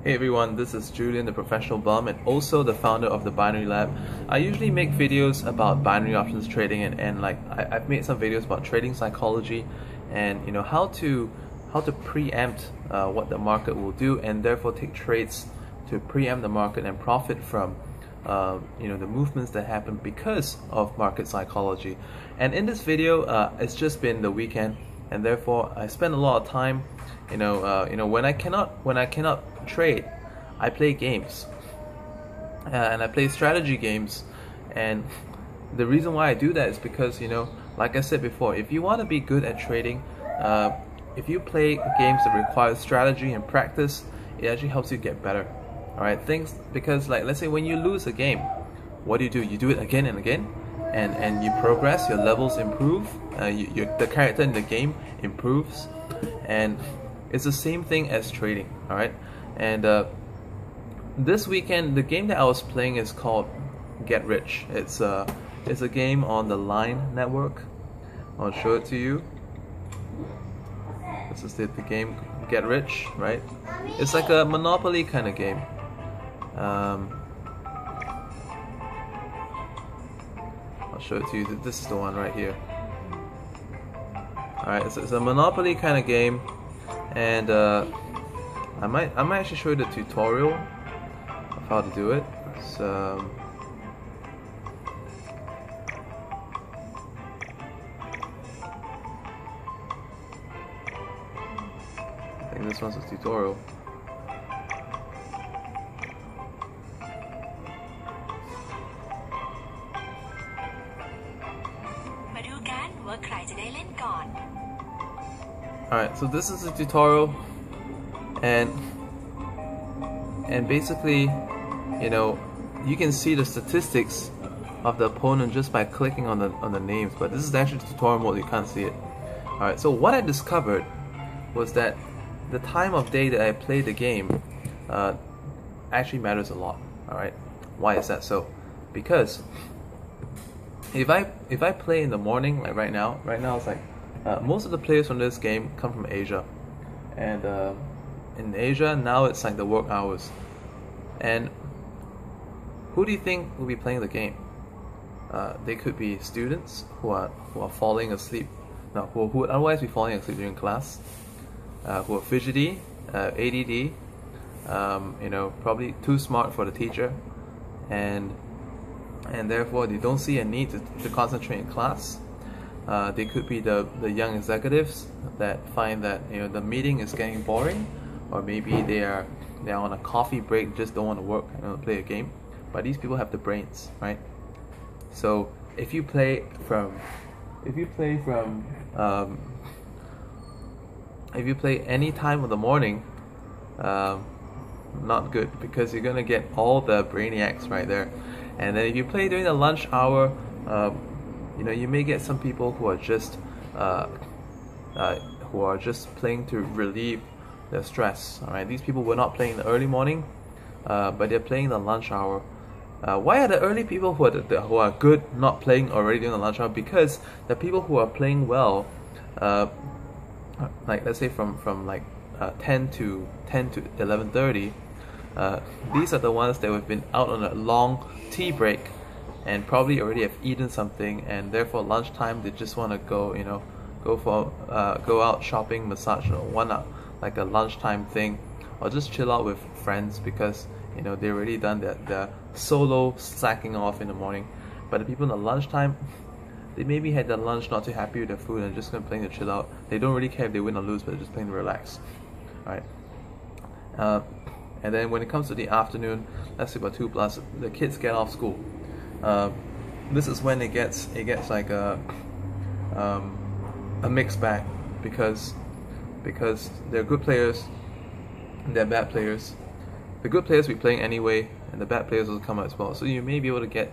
Hey everyone, this is Julian, the professional bum and also the founder of the Binary Lab. I usually make videos about binary options trading and I've made some videos about trading psychology and how to preempt what the market will do and therefore take trades to preempt the market and profit from the movements that happen because of market psychology. And in this video, it's just been the weekend, and therefore I spend a lot of time. When I cannot trade, I play games, and I play strategy games. And the reason why I do that is because like I said before, if you want to be good at trading, if you play games that require strategy and practice, it actually helps you get better. Alright, because like let's say when you lose a game, what do? You do it again and again, and you progress, your levels improve, the character in the game improves, and it's the same thing as trading. Alright, and this weekend the game that I was playing is called Get Rich. It's a game on the Line network. I'll show it to you. This is the game Get Rich, right? It's like a Monopoly kind of game. I'll show it to you. This is the one right here. Alright, it's a Monopoly kind of game, and I might actually show you the tutorial of how to do it. So I think this one's a tutorial. Alright, so this is a tutorial, and basically, you can see the statistics of the opponent just by clicking on the names, but this is actually tutorial mode, you can't see it. Alright, so what I discovered was that the time of day that I play the game actually matters a lot. Alright, why is that so? Because if I play in the morning, like right now it's like most of the players from this game come from Asia, and in Asia now it's like the work hours. And who do you think will be playing the game? They could be students who are falling asleep, who would otherwise be falling asleep during class, who are fidgety, ADD, probably too smart for the teacher, and therefore they don't see a need to concentrate in class. They could be the young executives that find that the meeting is getting boring, or maybe they're on a coffee break, just don't want to work and play a game. But these people have the brains, right? So if you play any time of the morning, not good, because you're gonna get all the brainiacs right there. And then if you play during the lunch hour, you may get some people who are just playing to relieve their stress. All right, these people were not playing in the early morning, but they're playing in the lunch hour. Why are the early people who are good not playing already during the lunch hour? Because the people who are playing well, like let's say from like 10 to 11:30, these are the ones that have been out on a long tea break and probably already have eaten something, and therefore lunchtime they just want to go out shopping, massage, like a lunchtime thing, or just chill out with friends because they've already done their solo slacking off in the morning. But the people in the lunchtime, they maybe had their lunch, not too happy with their food, and just playing to chill out. They don't really care if they win or lose, but they're just playing to relax. Alright. And then when it comes to the afternoon, let's say about 2+, the kids get off school. This is when it gets like a mixed bag, because there are good players and there are bad players. The good players will be playing anyway, and the bad players will come out as well. So you may be able to get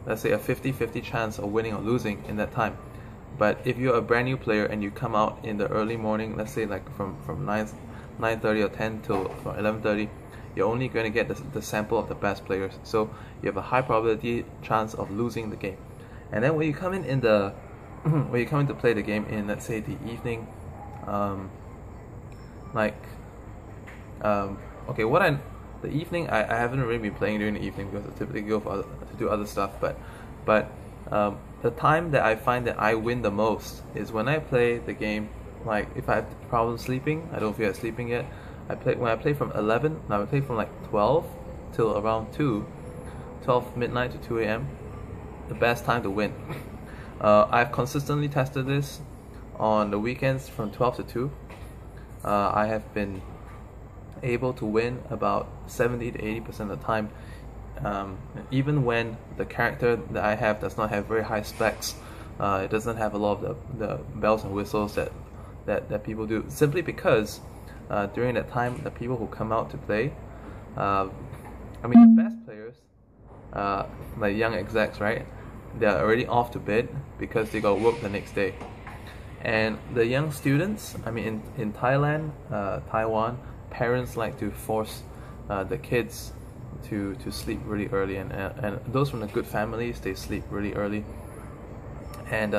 let's say a 50-50 chance of winning or losing in that time. But if you're a brand new player and you come out in the early morning, let's say like from 9:30 or 10 till 11:30, you're only going to get the sample of the best players. So you have a high probability chance of losing the game. And then when you come in the when you come in to play the game in, let's say, the evening, like Okay, the evening, I haven't really been playing during the evening because I typically go to do other stuff, but the time that I find that I win the most is when I play the game. Like if I have problems sleeping, I don't feel like sleeping yet, when I play from 11, now I play from like 12 till around 12 midnight to 2 a.m. the best time to win. I've consistently tested this on the weekends from 12 to 2. I have been able to win about 70 to 80% of the time, even when the character that I have does not have very high specs. It doesn't have a lot of the bells and whistles that people do, simply because during that time the people who come out to play, I mean the best players, like young execs, right, they're already off to bed because they got work the next day. And the young students, I mean in Thailand, Taiwan, parents like to force the kids to sleep really early, and those from the good families, they sleep really early. And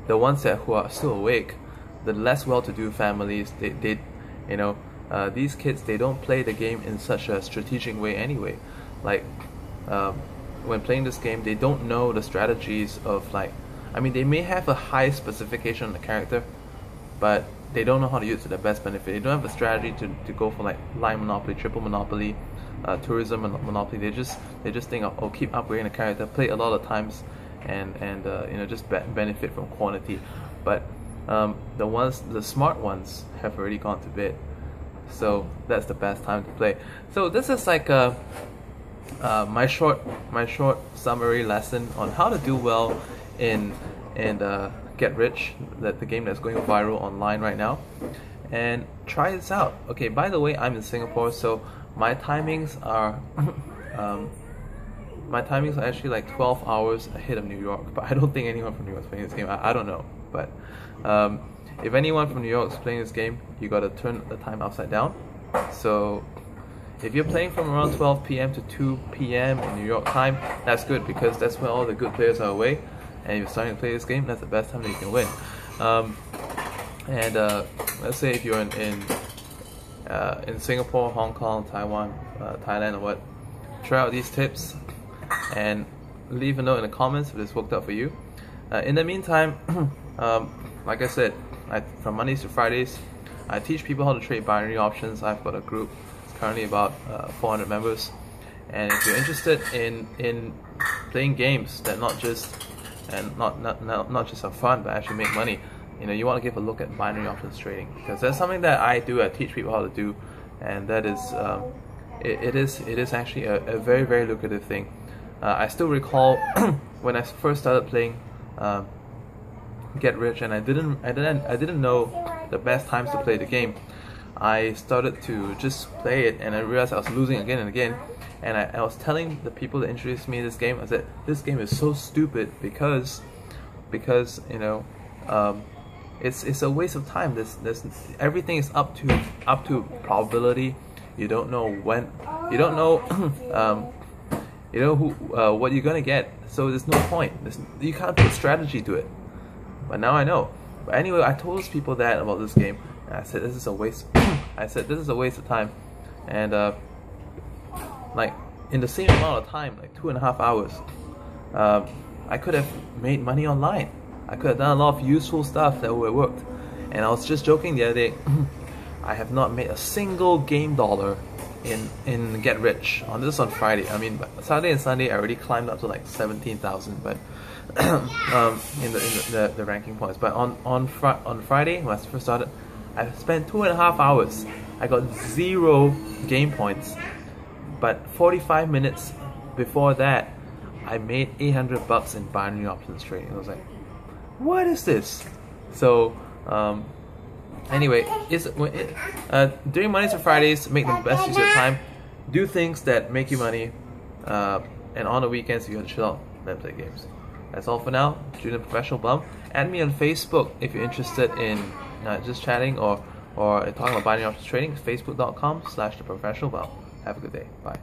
the ones who are still awake, the less well-to-do families, they you know, these kids, they don't play the game in such a strategic way anyway. Like when playing this game, they don't know the strategies of, like, I mean, they may have a high specification on the character, but they don't know how to use it to the best benefit. They don't have a strategy to go for like line monopoly, triple monopoly, tourism monopoly. They just think of, oh, keep upgrading the character, play a lot of times, and you know, just benefit from quantity. But the smart ones have already gone to bed, so that's the best time to play. So this is like my short summary lesson on how to do well in Get Rich, the game that's going viral online right now, and try this out. Okay, by the way, I'm in Singapore, so my timings are actually like 12 hours ahead of New York, but I don't think anyone from New York is playing this game. I don't know, but if anyone from New York is playing this game, you gotta turn the time upside down. So if you're playing from around 12 p.m. to 2 p.m. in New York time, that's good, because that's when all the good players are away, and you're starting to play this game. That's the best time that you can win. Let's say if you're in Singapore, Hong Kong, Taiwan, Thailand, or what, try out these tips and leave a note in the comments if this worked out for you. In the meantime, like I said, from Mondays to Fridays, I teach people how to trade binary options. I've got a group. It's currently about 400 members, and if you're interested in playing games that not just have fun but actually make money, you know, you want to give a look at binary options trading, because that's something that I do. I teach people how to do, and that is it is actually a very, very lucrative thing. I still recall when I first started playing Get Rich, and I didn't know the best times to play the game. I started to just play it, and I realized I was losing again and again. And I was telling the people that introduced me to this game, I said, this game is so stupid because you know, it's a waste of time. Everything is up to probability. You don't know when, you don't know you know what you're gonna get. So there's no point. You can't put strategy to it. But now I know. But anyway, I told those people that about this game, and I said this is a waste. I said this is a waste of time, and like in the same amount of time, like 2.5 hours, I could have made money online. I could have done a lot of useful stuff that would have worked. And I was just joking the other day, I have not made a single game dollar in Get Rich on Friday. I mean, Saturday and Sunday I already climbed up to like 17,000, but in the ranking points. But on Friday, when I first started, I spent 2.5 hours. I got 0 game points, but 45 minutes before that, I made 800 bucks in binary options trading. I was like, what is this? So anyway, during Mondays to Fridays, make the best use of your time. Do things that make you money, and on the weekends you gotta chill out and play games. That's all for now. Julian, Professional Bum. Add me on Facebook if you're interested in just chatting or talking about binary options trading. Facebook.com/theprofessionalbum. Have a good day. Bye.